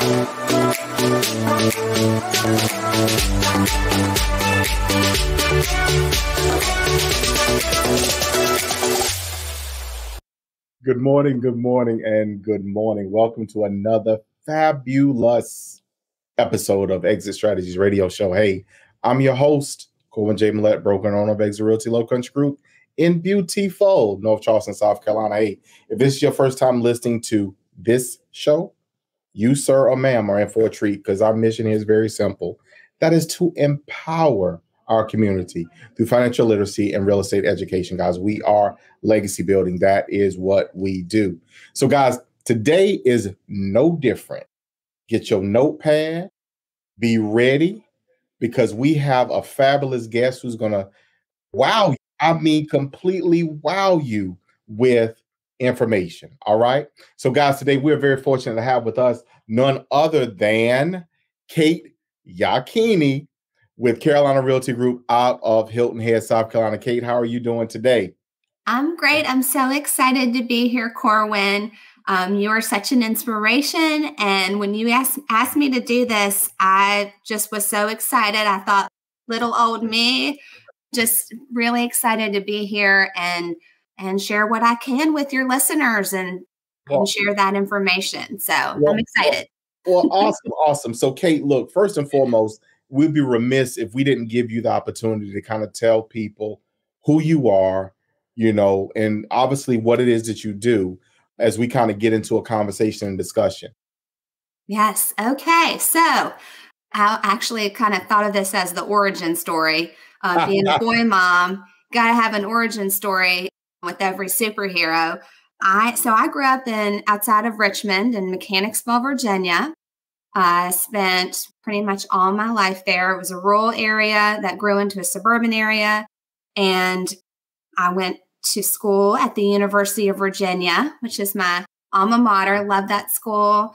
Good morning, and good morning. Welcome to another fabulous episode of Exit Strategies Radio Show. Hey, I'm your host, Corwin J. Millett, broker and owner of Exit Realty Low Country Group in beautiful North Charleston, South Carolina. Hey, if this is your first time listening to this show, you, sir or ma'am, are in for a treat because our mission here is very simple. That is to empower our community through financial literacy and real estate education. Guys, we are legacy building. That is what we do. So, guys, today is no different. Get your notepad, be ready, because we have a fabulous guest who's going to wow you. I mean, completely wow you with information. All right. So, guys, today we're very fortunate to have with us none other than Kate Yachini with Carolina Realty Group out of Hilton Head, South Carolina. Kate, how are you doing today? I'm great. I'm so excited to be here, Corwin. You are such an inspiration. And when you asked me to do this, I just was so excited. I thought, little old me, just really excited to be here and share what I can with your listeners and share that information. So I'm excited. Well, awesome. So, Kate, look, first and foremost, we'd be remiss if we didn't give you the opportunity to kind of tell people who you are, and obviously what it is that you do as we kind of get into a conversation and discussion. Yes. Okay. So I actually kind of thought of this as the origin story. Being a boy mom, got to have an origin story with every superhero. I grew up outside of Richmond in Mechanicsville, Virginia. I spent pretty much all my life there. It was a rural area that grew into a suburban area. And I went to school at the University of Virginia, which is my alma mater. Loved that school.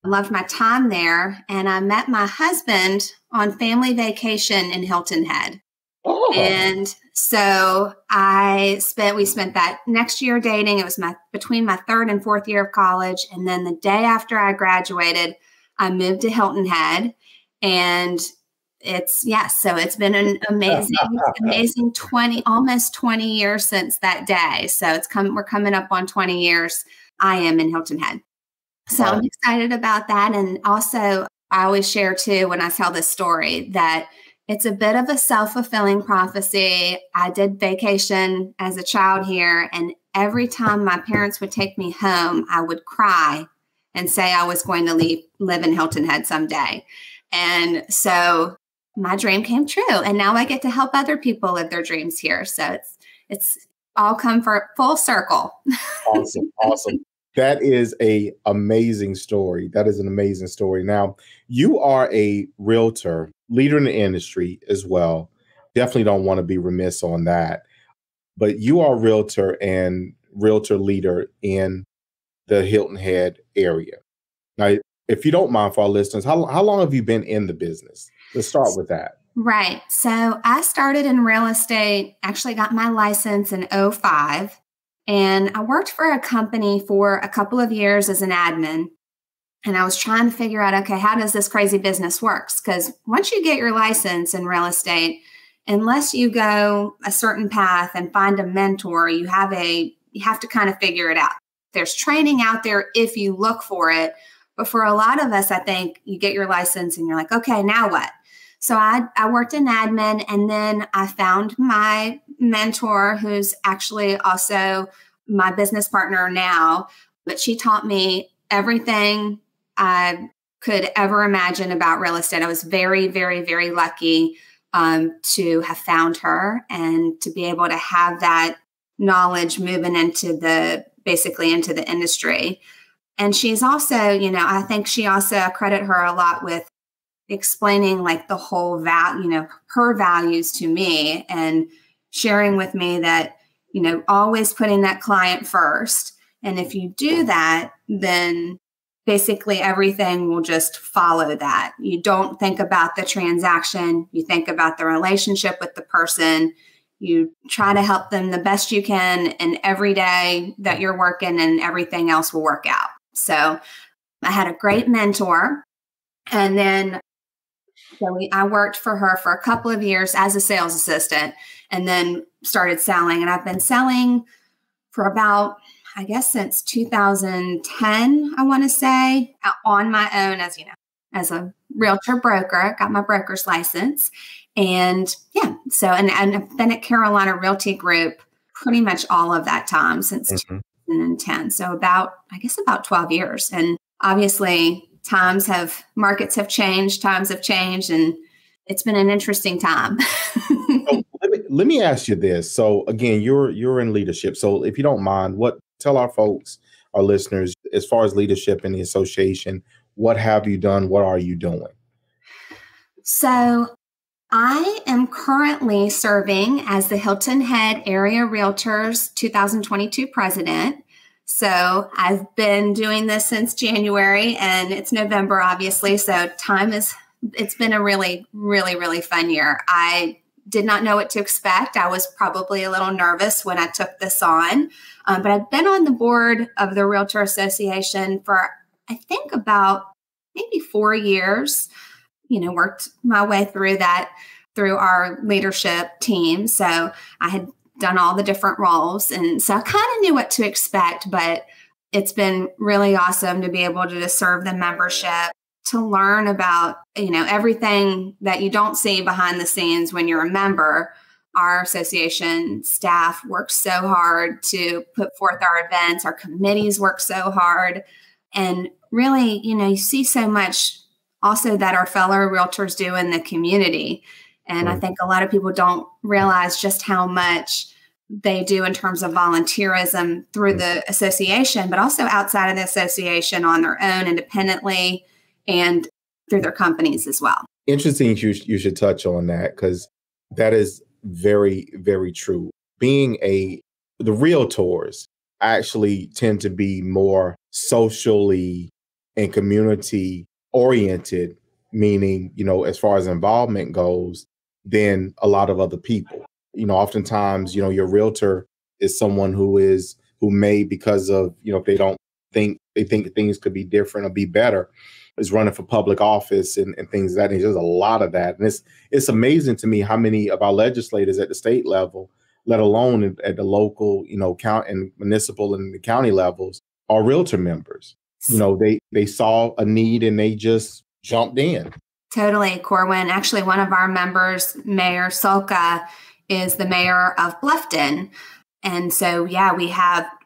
Loved my time there. And I met my husband on family vacation in Hilton Head. Oh. And so we spent that next year dating. It was between my third and fourth year of college. And then the day after I graduated, I moved to Hilton Head, and so it's been an amazing almost 20 years since that day. So we're coming up on 20 years I am in Hilton Head. So I'm excited about that. And also I always share too, when I tell this story, that it's a bit of a self-fulfilling prophecy. I did vacation as a child here, and every time my parents would take me home, I would cry and say I was going to live in Hilton Head someday. And so my dream came true. And now I get to help other people live their dreams here. So it's all come for full circle. Awesome. That is an amazing story. Now, you are a realtor, leader in the industry as well. Definitely don't want to be remiss on that. But you are a realtor and realtor leader in the Hilton Head area. Now, if you don't mind for our listeners, how long have you been in the business? Let's start with that. Right. So I started in real estate, actually got my license in 2005. And I worked for a company for a couple of years as an admin. And I was trying to figure out, okay, how does this crazy business work? Because once you get your license in real estate, unless you go a certain path and find a mentor, you have to kind of figure it out. There's training out there if you look for it. But for a lot of us, I think you get your license and you're like, okay, now what? So I worked in admin, and then I found my mentor, who's actually also my business partner now. But she taught me everything I could ever imagine about real estate. I was very, very, very lucky to have found her and to be able to have that knowledge moving into the industry. And she's also, I think she also credit her a lot with explaining like the whole her values to me and sharing with me that, always putting that client first. And if you do that, then basically everything will just follow that. You don't think about the transaction. You think about the relationship with the person. You try to help them the best you can in every day that you're working, and everything else will work out. So I had a great mentor And then I worked for her for a couple of years as a sales assistant and then started selling. And I've been selling for about, I guess, since 2010, I want to say, on my own as a realtor broker. Got my broker's license. And and I've been at Carolina Realty Group pretty much all of that time since 2010. So about 12 years. And obviously markets have changed, times have changed, and it's been an interesting time. So let me ask you this. So again, you're in leadership. So if you don't mind, tell our folks, our listeners, as far as leadership in the association, what have you done? What are you doing? So I am currently serving as the Hilton Head Area Realtors 2022 president. So I've been doing this since January, and it's November, obviously. So it's been a really, really, really fun year. I did not know what to expect. I was probably a little nervous when I took this on, but I've been on the board of the Realtor Association for, I think, about maybe 4 years. Worked my way through our leadership team. So I had done all the different roles. And so I kind of knew what to expect, but it's been really awesome to be able to just serve the membership, to learn about, everything that you don't see behind the scenes when you're a member. Our association staff works so hard to put forth our events. Our committees work so hard. And really, you see so much also that our fellow realtors do in the community. And I think a lot of people don't realize just how much they do in terms of volunteerism through the association, but also outside of the association on their own independently and through their companies as well. Interesting. You should touch on that, because that is very, very true. The realtors actually tend to be more socially and community oriented, meaning, as far as involvement goes, than a lot of other people. Oftentimes, your realtor is someone who may, because of, if they think things could be different or be better, is running for public office and things of that nature. There's a lot of that. And it's amazing to me how many of our legislators at the state level, let alone at the local, county and municipal and the county levels, are realtor members. They saw a need and they just jumped in. Totally, Corwin. Actually, one of our members, Mayor Solka, is the mayor of Bluffton. And so,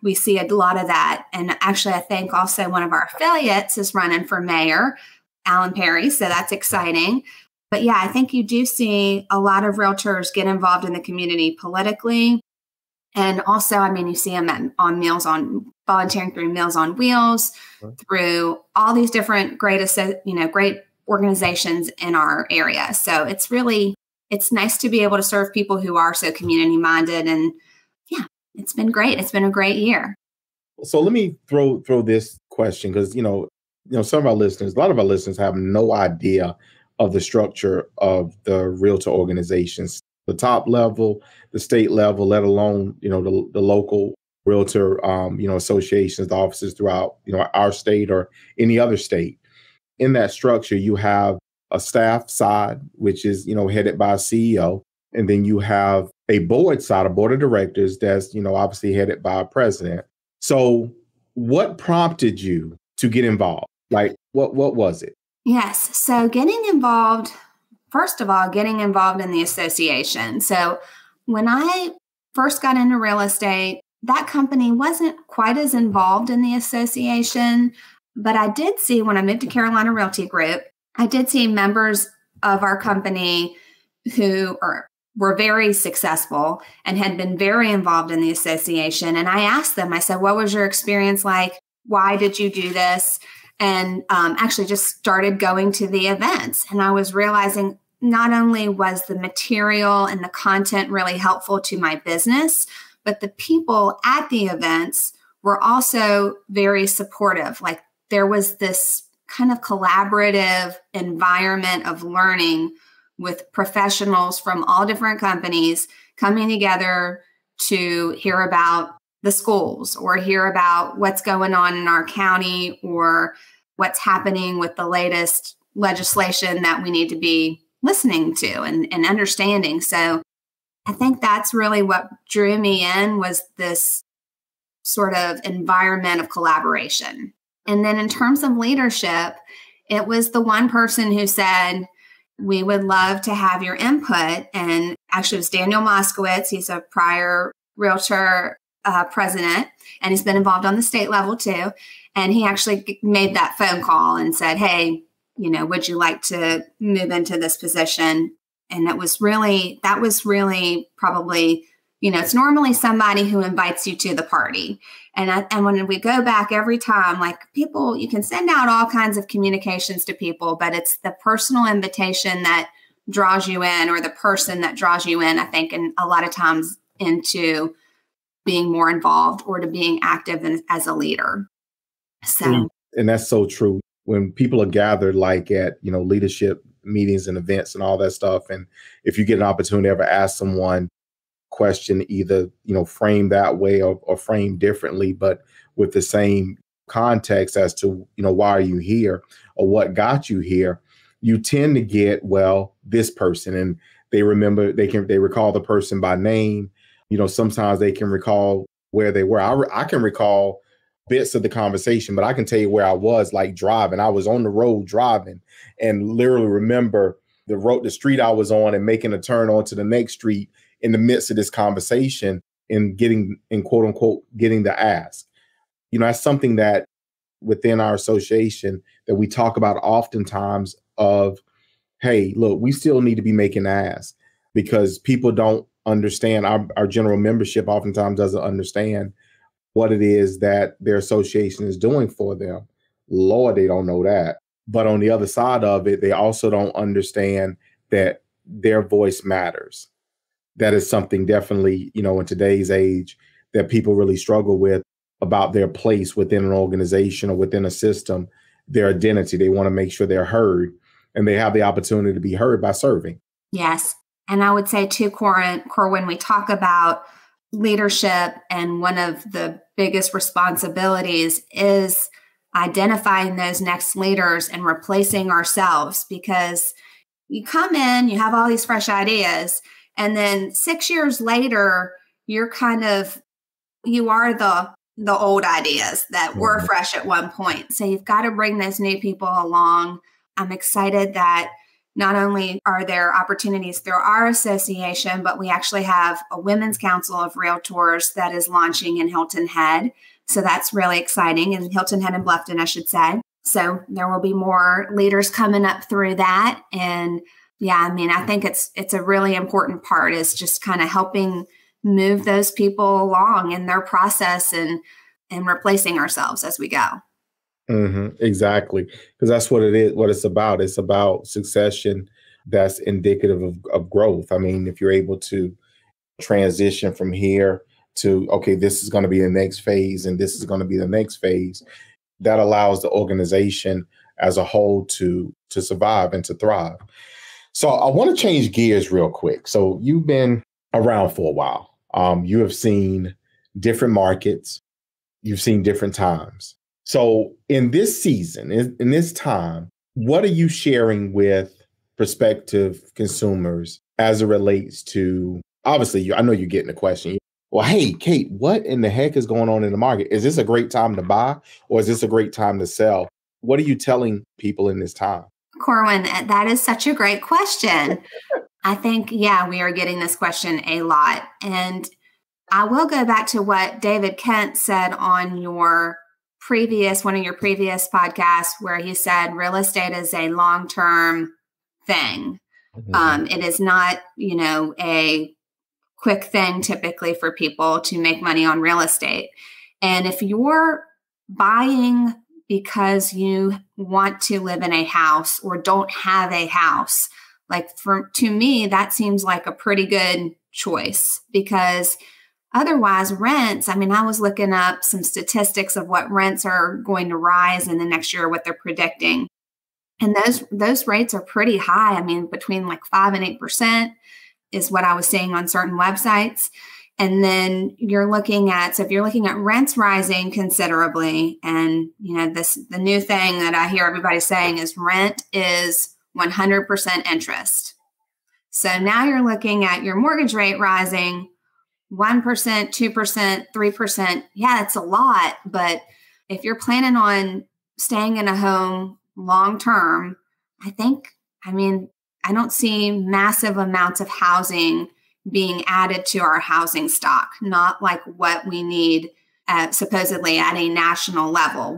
we see a lot of that. And actually, I think also one of our affiliates is running for mayor, Alan Perry. So that's exciting. But I think you do see a lot of realtors get involved in the community politically. And also, you see them volunteering through Meals on Wheels, through all these different great organizations in our area. So it's nice to be able to serve people who are so community minded. And it's been great. It's been a great year. So let me throw this question, because, a lot of our listeners have no idea of the structure of the realtor organizations, the top level, the state level, let alone, the local realtor, associations, the offices throughout, our state or any other state. In that structure, you have a staff side, which is, headed by a CEO. And then you have a board side, a board of directors that's, obviously headed by a president. So what prompted you to get involved? Like, what was it? Yes. So first of all, getting involved in the association. So when I first got into real estate, that company wasn't quite as involved in the association. But I did see, when I moved to Carolina Realty Group, I did see members of our company who were very successful and had been very involved in the association. And I asked them, I said, what was your experience like? Why did you do this? And actually just started going to the events. And I was realizing not only was the material and the content really helpful to my business, but the people at the events were also very supportive. Like, there was this kind of collaborative environment of learning with professionals from all different companies coming together to hear about the schools or hear about what's going on in our county or what's happening with the latest legislation that we need to be listening to and understanding. So I think that's really what drew me in, was this sort of environment of collaboration. And then in terms of leadership, it was the one person who said, we would love to have your input. And actually, it was Daniel Moskowitz. He's a prior Realtor president, and he's been involved on the state level too. And he actually made that phone call and said, hey, would you like to move into this position? And that was really probably, it's normally somebody who invites you to the party. And when we go back every time, like people, you can send out all kinds of communications to people, but it's the personal invitation that draws you in, or the person that draws you in, I think, and a lot of times into being more involved or to being active as a leader. So, and that's so true. When people are gathered, like at, leadership meetings and events and all that stuff, and if you get an opportunity to ever ask someone question, either, frame that way or frame differently, but with the same context as to, why are you here or what got you here, you tend to get, well, this person, and they recall the person by name. Sometimes they can recall where they were. I can recall bits of the conversation, but I can tell you where I was, like driving. I was on the road driving and literally remember the street I was on and making a turn onto the next street in the midst of this conversation and quote unquote, getting the ask. That's something that within our association that we talk about oftentimes of, hey, look, we still need to be making asks, because people don't understand. Our general membership oftentimes doesn't understand what it is that their association is doing for them. Lord, they don't know that. But on the other side of it, they also don't understand that their voice matters. That is something definitely, in today's age that people really struggle with, about their place within an organization or within a system, their identity. They want to make sure they're heard, and they have the opportunity to be heard by serving. Yes. And I would say too, Cor, when we talk about leadership, and one of the biggest responsibilities is identifying those next leaders and replacing ourselves, because you come in, you have all these fresh ideas, and then 6 years later, you are the old ideas that were fresh at one point. So you've got to bring those new people along. I'm excited that not only are there opportunities through our association, but we actually have a Women's Council of Realtors that is launching in Hilton Head. So that's really exciting, in Hilton Head and Bluffton, I should say. So there will be more leaders coming up through that. And yeah, I think it's a really important part, is just kind of helping move those people along in their process and replacing ourselves as we go. Exactly. Because that's what it is, what it's about. It's about succession that's indicative of growth. If you're able to transition from here to, okay, this is going to be the next phase, and this is going to be the next phase, that allows the organization as a whole to survive and to thrive. So I want to change gears real quick. So you've been around for a while. You have seen different markets. You've seen different times. So in this season, in this time, what are you sharing with prospective consumers as it relates to, obviously, I know you're getting the question, well, hey, Kate, what in the heck is going on in the market? Is this a great time to buy, or is this a great time to sell? What are you telling people in this time? Corwin, that is such a great question. I think, we are getting this question a lot. And I will go back to what David Kent said on one of your previous podcasts, where he said real estate is a long-term thing. It is not, a quick thing typically for people to make money on real estate. And if you're buying because you want to live in a house or don't have a house, to me, that seems like a pretty good choice, because otherwise rents, I was looking up some statistics of what rents are going to rise in the next year, what they're predicting. And those rates are pretty high. Between 5 and 8% is what I was seeing on certain websites. And then you're looking at, so if you're looking at rents rising considerably, and the new thing that I hear everybody saying is rent is 100% interest. So now you're looking at your mortgage rate rising 1%, 2%, 3%. Yeah, it's a lot. But if you're planning on staying in a home long term, I don't see massive amounts of housing being added to our housing stock, not like what we need supposedly at a national level.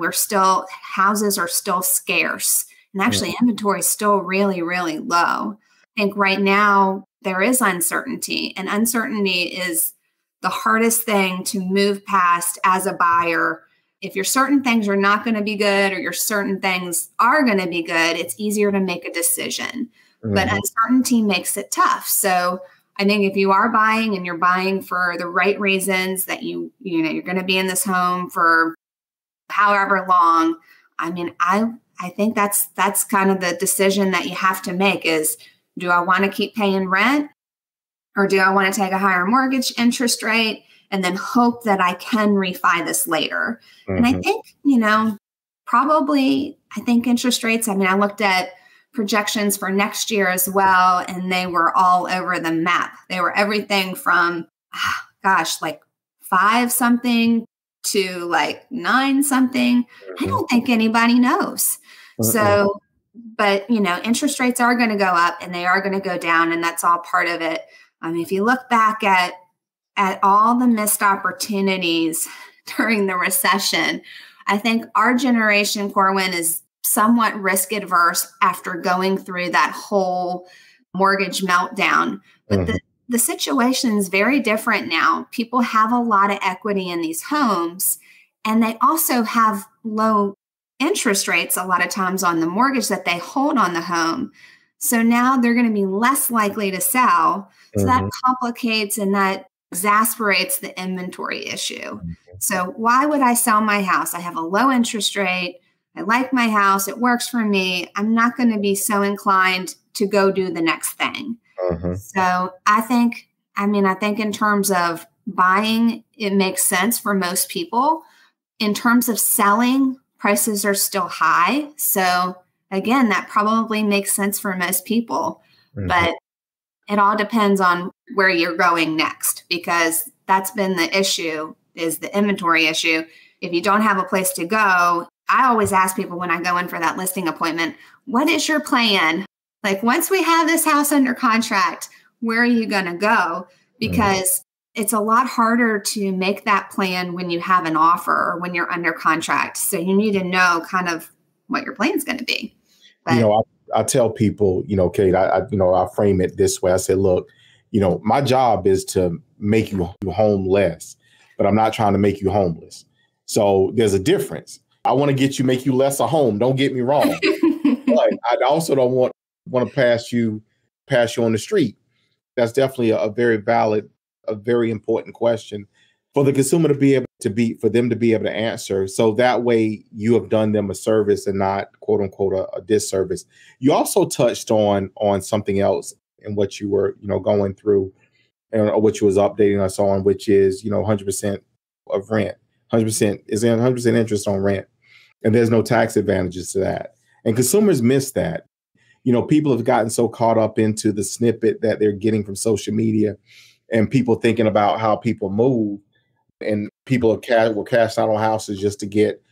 Houses are still scarce. And actually, inventory is still really, really low. I think right now there is uncertainty, and uncertainty is the hardest thing to move past as a buyer. If your certain things are not going to be good or your certain things are going to be good, it's easier to make a decision. But uncertainty makes it tough. So I think if you are buying and you're buying for the right reasons, that you're going to be in this home for however long, I think that's kind of the decision that you have to make is, do I want to keep paying rent, or do I want to take a higher mortgage interest rate and then hope that I can refi this later? And I think, I think interest rates, I looked at projections for next year as well, and they were all over the map. They were everything from, like 5 something to like 9 something. I don't think anybody knows. So, but interest rates are going to go up and they are going to go down, and that's all part of it. If you look back at all the missed opportunities during the recession, I think our generation, Corwin, is somewhat risk adverse after going through that whole mortgage meltdown. But the situation is very different now. People have a lot of equity in these homes, and they also have low interest rates a lot of times on the mortgage that they hold on the home. So now they're going to be less likely to sell. So that complicates and that exasperates the inventory issue. So why would I sell my house? I have a low interest rate. I like my house. It works for me. I'm not going to be so inclined to go do the next thing. So I think in terms of buying, it makes sense for most people. In terms of selling, prices are still high. So again, that probably makes sense for most people. But it all depends on where you're going next, because that's been the issue, is the inventory issue. If you don't have a place to go, I always ask people when I go in for that listing appointment, what is your plan? Like, once we have this house under contract, where are you going to go? Because it's a lot harder to make that plan when you have an offer or when you're under contract. So you need to know kind of what your plan is going to be. But, I tell people, Kate, I frame it this way. I say, look, my job is to make you homeless, but I'm not trying to make you homeless. So there's a difference. I want to make you less a home. Don't get me wrong. But I also don't want to pass you on the street. That's definitely a very valid, a very important question for the consumer for them to be able to answer. So that way you have done them a service and not, quote unquote, a disservice. You also touched on something else in what you were, going through, and what you was updating us on, which is, 100% of rent, 100% is 100% interest on rent. And there's no tax advantages to that. And consumers miss that. People have gotten so caught up into the snippet that they're getting from social media, and people thinking about how people move, and people will cash out on houses just to get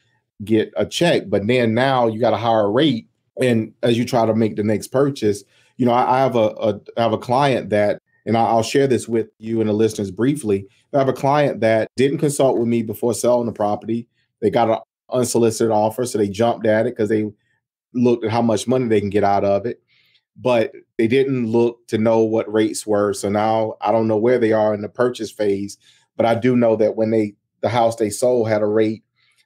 a check. But then now you got a higher rate. And as you try to make the next purchase, I have a client that, and I'll share this with you and the listeners briefly. I have a client that didn't consult with me before selling the property. They got an unsolicited offer, so they jumped at it because they looked at how much money they can get out of it. But they didn't look to know what rates were. So now I don't know where they are in the purchase phase, but I do know that when the house they sold had a rate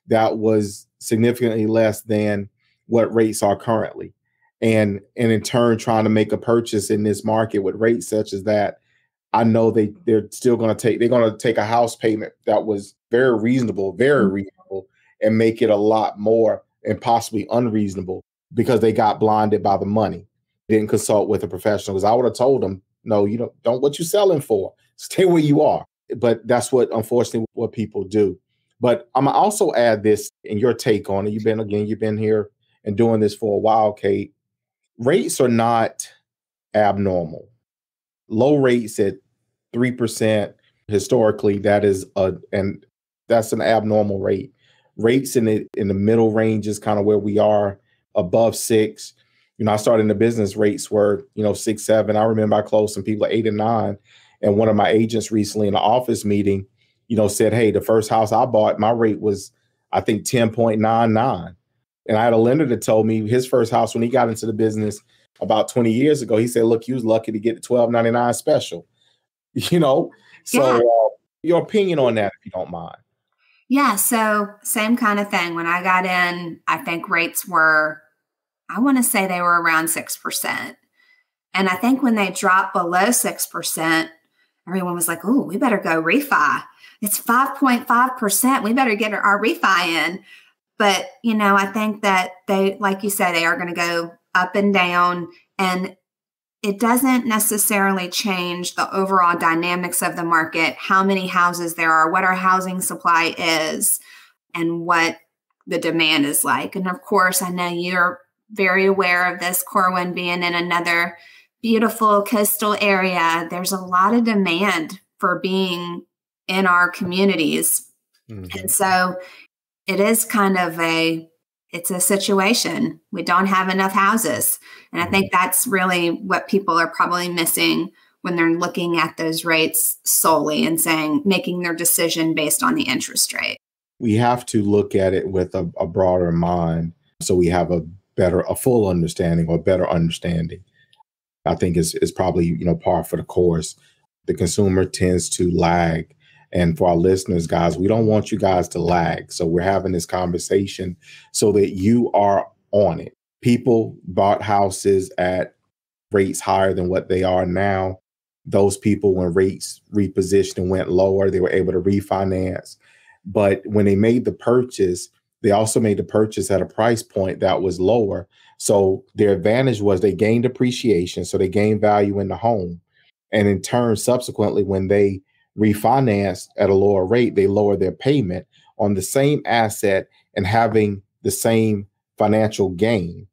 that was significantly less than what rates are currently. And in turn, trying to make a purchase in this market with rates such as that, I know they're going to take a house payment that was very reasonable, and make it a lot more and possibly unreasonable because they got blinded by the money. Didn't consult with a professional, because I would have told them, no, don't what you selling for. Stay where you are. but that's what, unfortunately, what people do. But I'm gonna also add this in your take on it. You've been here and doing this for a while, Kate. Rates are not abnormal. Low rates at 3% historically, and that's an abnormal rate. Rates in the middle range is kind of where we are. Above 6. I started in the business, rates were 6, 7. I remember I closed some people at 8 and 9. And one of my agents recently in the office meeting, said, hey, the first house I bought, my rate was, I think, 10.99. And I had a lender that told me his first house when he got into the business about 20 years ago, he said, look, he was lucky to get the 12.99 special, So Yeah. Your opinion on that, if you don't mind. Yeah. So same kind of thing. When I got in, I think rates were, I want to say they were around 6%. And I think when they dropped below 6%, everyone was like, oh, we better go refi. It's 5.5%. We better get our refi in. But, I think that they, like you say, they are going to go up and down. And it doesn't necessarily change the overall dynamics of the market, how many houses there are, what our housing supply is, and what the demand is like. And of course, I know you're very aware of this, Corwin, being in another beautiful coastal area. There's a lot of demand for being in our communities. Mm-hmm. And so it is kind of it's a situation. We don't have enough houses. And I think that's really what people are probably missing when they're looking at those rates solely and making their decision based on the interest rate. We have to look at it with a broader mind so we have a full understanding or better understanding. I think is probably, par for the course. The consumer tends to lag. And for our listeners, guys, we don't want you guys to lag. So we're having this conversation so that you are on it. People bought houses at rates higher than what they are now. Those people, when rates repositioned and went lower, they were able to refinance. But when they made the purchase, they also made the purchase at a price point that was lower. So their advantage was they gained appreciation. So they gained value in the home. And in turn, subsequently, when they refinanced at a lower rate, they lowered their payment on the same asset and having the same financial gain.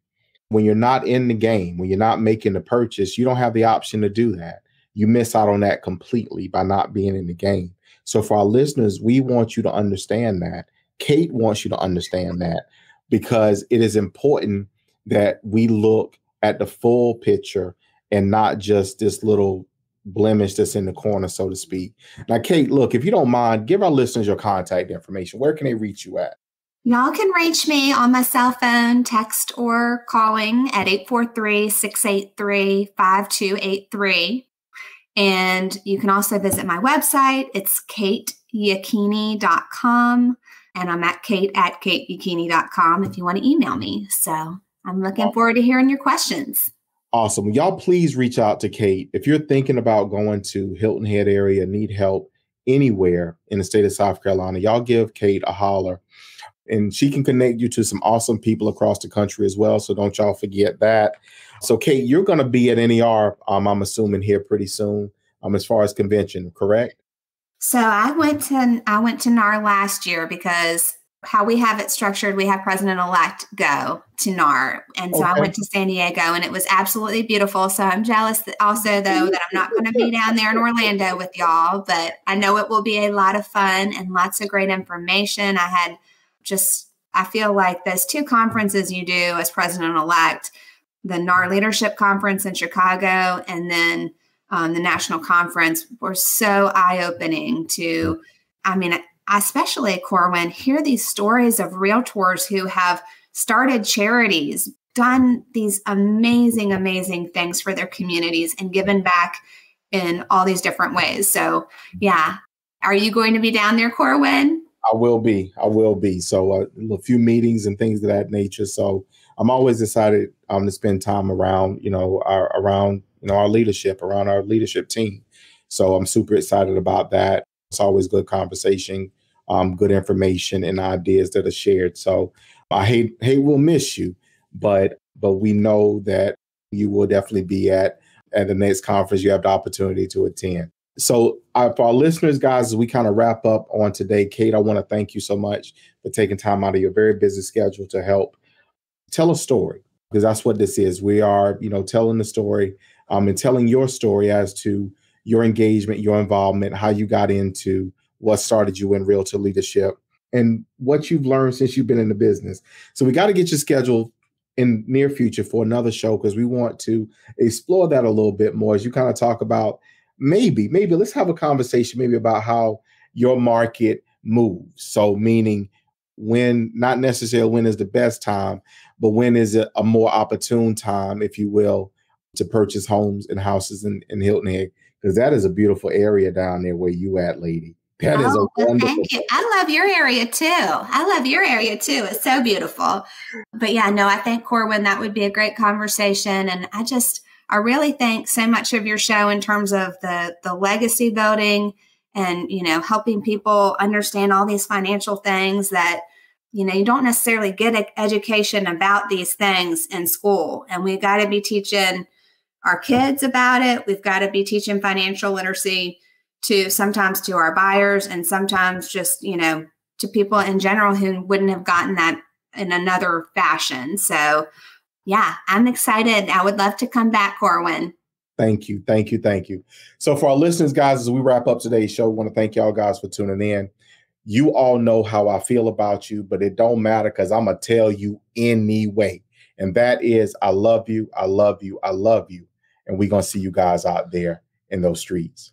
When you're not in the game, when you're not making the purchase, you don't have the option to do that. You miss out on that completely by not being in the game. So for our listeners, we want you to understand that. Kate wants you to understand that, because it is important that we look at the full picture and not just this little blemish that's in the corner, so to speak. Now, Kate, look, if you don't mind, give our listeners your contact information. Where can they reach you at? Y'all can reach me on my cell phone, text, or calling at 843-683-5283. And you can also visit my website. It's kateyachini.com. And I'm at kateyachini.com if you want to email me. So I'm looking forward to hearing your questions. Awesome. Y'all please reach out to Kate. If you're thinking about going to Hilton Head area, need help anywhere in the state of South Carolina, y'all give Kate a holler. And she can connect you to some awesome people across the country as well. So don't y'all forget that. So Kate, you're going to be at NER, I'm assuming, here pretty soon, as far as convention, correct? So I went to NAR last year because how we have it structured, we have President-elect go to NAR. And so I went to San Diego and it was absolutely beautiful. So I'm jealous that also, though, that I'm not going to be down there in Orlando with y'all, but I know it will be a lot of fun and lots of great information. I feel like those two conferences you do as President-elect, the NAR Leadership Conference in Chicago and then the national conference, were so eye-opening to, especially, Corwin, hear these stories of realtors who have started charities, done these amazing, amazing things for their communities and given back in all these different ways. So, yeah. Are you going to be down there, Corwin? I will be. So a few meetings and things of that nature. So I'm always excited to spend time around, our leadership, around our leadership team. So I'm super excited about that. It's always good conversation, good information and ideas that are shared. So I hate we'll miss you, but we know that you will definitely be at the next conference you have the opportunity to attend. So for our listeners, guys, as we kind of wrap up on today, Kate, I want to thank you so much for taking time out of your very busy schedule to help tell a story, because that's what this is. We are, telling the story and telling your story as to your engagement, your involvement, how you got into what started you in realtor leadership, and what you've learned since you've been in the business. So we got to get you scheduled in near future for another show, because we want to explore that a little bit more as you kind of talk about maybe let's have a conversation maybe about how your market moves. So meaning when, not necessarily when is the best time, but when is it a more opportune time, if you will, to purchase homes and houses in Hilton Head, because that is a beautiful area down there where you at, lady. That is a Oh, well, wonderful. thank you. I love your area too. It's so beautiful. But yeah, no, I think Corwin, that would be a great conversation. And I really think so much of your show in terms of the legacy building and, helping people understand all these financial things that, you don't necessarily get an education about these things in school. And we've got to be teaching our kids about it. We've got to be teaching financial literacy sometimes to our buyers, and sometimes just, to people in general who wouldn't have gotten that in another fashion. So yeah, I'm excited. I would love to come back, Corwin. Thank you. So for our listeners, guys, as we wrap up today's show, I want to thank y'all guys for tuning in. You all know how I feel about you, but it don't matter, because I'm going to tell you anyway. And that is, I love you. I love you. I love you. And we're going to see you guys out there in those streets.